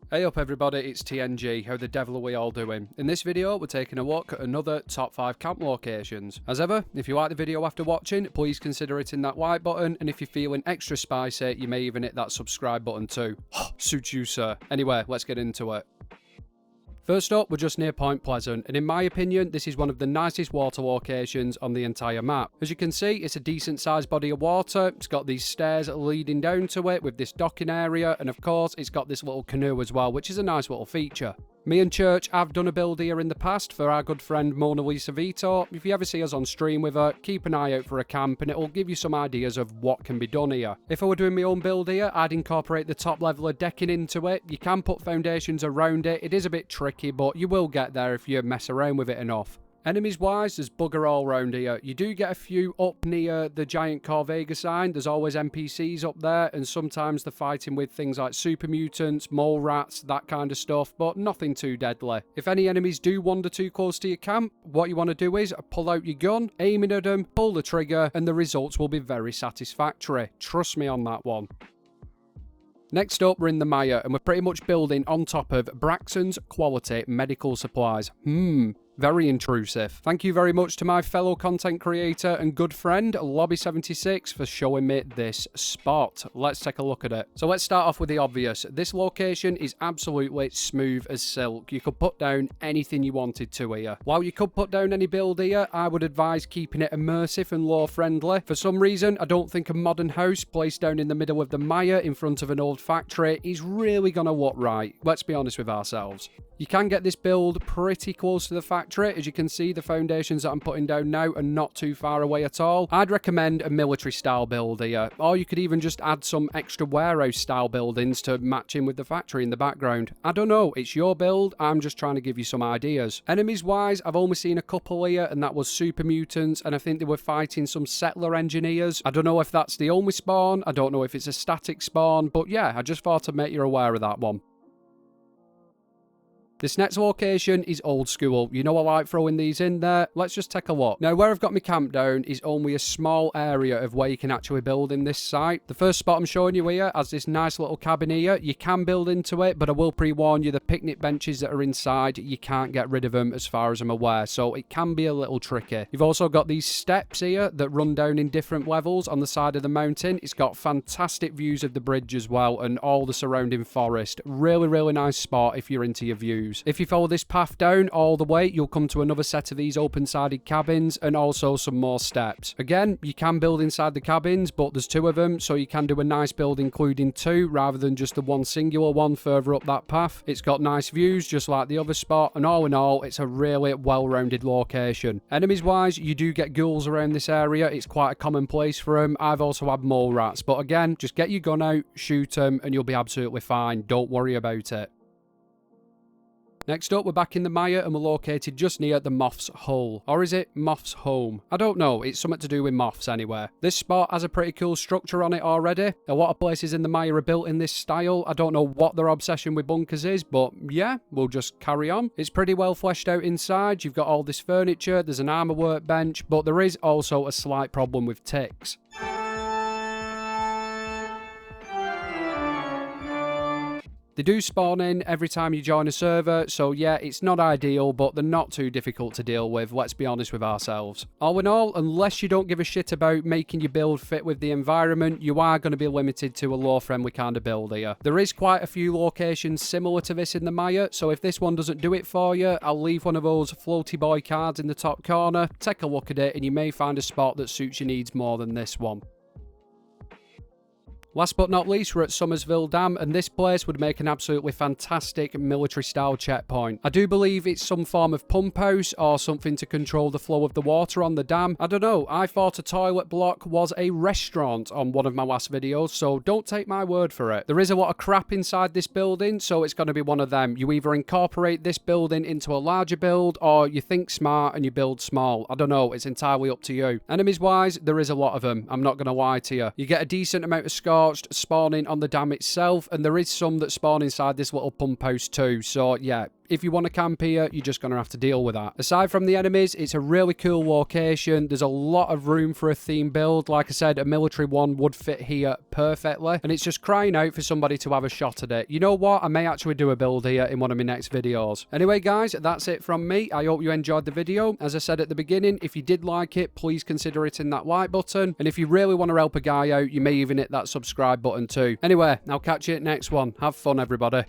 Hey up everybody, it's TNG, how the devil are we all doing? In this video, we're taking a look at another top 5 camp locations. As ever, if you like the video after watching, please consider hitting that like button, and if you're feeling extra spicy, you may even hit that subscribe button too. Suits you, sir. Anyway, let's get into it. First up, we're just near Point Pleasant, and in my opinion, this is one of the nicest water locations on the entire map. As you can see, it's a decent sized body of water, it's got these stairs leading down to it with this docking area, and of course, it's got this little canoe as well, which is a nice little feature. Me and Church have done a build here in the past for our good friend Mona Lisa Vito. If you ever see us on stream with her, keep an eye out for a camp and it'll give you some ideas of what can be done here. If I were doing my own build here, I'd incorporate the top level of decking into it. You can put foundations around it. It is a bit tricky, but you will get there if you mess around with it enough. Enemies wise, there's bugger all round here. You do get a few up near the giant Hoobeza sign. There's always NPCs up there, and sometimes they're fighting with things like super mutants, mole rats, that kind of stuff, but nothing too deadly. If any enemies do wander too close to your camp, what you want to do is pull out your gun, aiming at them, pull the trigger, and the results will be very satisfactory. Trust me on that one. Next up, we're in the Mire, and we're pretty much building on top of Braxton's Quality Medical Supplies. Very intrusive. Thank you very much to my fellow content creator and good friend, Lobby76, for showing me this spot. Let's take a look at it. So let's start off with the obvious. This location is absolutely smooth as silk. You could put down anything you wanted to here. While you could put down any build here, I would advise keeping it immersive and lore friendly. For some reason, I don't think a modern house placed down in the middle of the Mire in front of an old factory is really gonna look right. Let's be honest with ourselves. You can get this build pretty close to the factory. As you can see, the foundations that I'm putting down now are not too far away at all. I'd recommend a military style build here, or you could even just add some extra warehouse style buildings to match in with the factory in the background. I don't know, it's your build, I'm just trying to give you some ideas. Enemies wise, I've only seen a couple here, and that was super mutants, and I think they were fighting some settler engineers. I don't know if that's the only spawn, I don't know if it's a static spawn, but yeah, I just thought I'd make you aware of that one. This next location is old school. You know I like throwing these in there. Let's just take a look. Now, where I've got my camp down is only a small area of where you can actually build in this site. The first spot I'm showing you here has this nice little cabin here. You can build into it, but I will pre-warn you, the picnic benches that are inside, you can't get rid of them as far as I'm aware, so it can be a little tricky. You've also got these steps here that run down in different levels on the side of the mountain. It's got fantastic views of the bridge as well and all the surrounding forest. Really, really nice spot if you're into your views. If you follow this path down all the way, you'll come to another set of these open-sided cabins and also some more steps. Again, you can build inside the cabins, but there's two of them, so you can do a nice build including two rather than just the one singular one further up that path. It's got nice views just like the other spot, and all in all, it's a really well-rounded location. Enemies-wise, you do get ghouls around this area. It's quite a common place for them. I've also had mole rats, but again, just get your gun out, shoot them, and you'll be absolutely fine. Don't worry about it. Next up, we're back in the Mire and we're located just near the Moth's Hull. Or is it Moth's Home? I don't know, it's something to do with moths anyway. This spot has a pretty cool structure on it already. A lot of places in the Mire are built in this style. I don't know what their obsession with bunkers is, but yeah, we'll just carry on. It's pretty well fleshed out inside. You've got all this furniture, there's an armor workbench, but there is also a slight problem with ticks. They do spawn in every time you join a server, so yeah, it's not ideal, but they're not too difficult to deal with, let's be honest with ourselves. All in all, unless you don't give a shit about making your build fit with the environment, you are going to be limited to a lore-friendly kind of build here. There is quite a few locations similar to this in the Mire, so if this one doesn't do it for you, I'll leave one of those floaty boy cards in the top corner, take a look at it, and you may find a spot that suits your needs more than this one. Last but not least, we're at Somersville Dam, and this place would make an absolutely fantastic military-style checkpoint. I do believe it's some form of pump house or something to control the flow of the water on the dam. I don't know, I thought a toilet block was a restaurant on one of my last videos, so don't take my word for it. There is a lot of crap inside this building, so it's going to be one of them. You either incorporate this building into a larger build, or you think smart and you build small. I don't know, it's entirely up to you. Enemies-wise, there is a lot of them, I'm not going to lie to you. You get a decent amount of score spawning on the dam itself, and there is some that spawn inside this little pump house too, so yeah, if you want to camp here, you're just going to have to deal with that. Aside from the enemies, it's a really cool location. There's a lot of room for a theme build. Like I said, a military one would fit here perfectly, and it's just crying out for somebody to have a shot at it. You know what? I may actually do a build here in one of my next videos. Anyway, guys, that's it from me. I hope you enjoyed the video. As I said at the beginning, if you did like it, please consider hitting that like button, and if you really want to help a guy out, you may even hit that subscribe button too. Anyway, I'll catch you at next one. Have fun, everybody.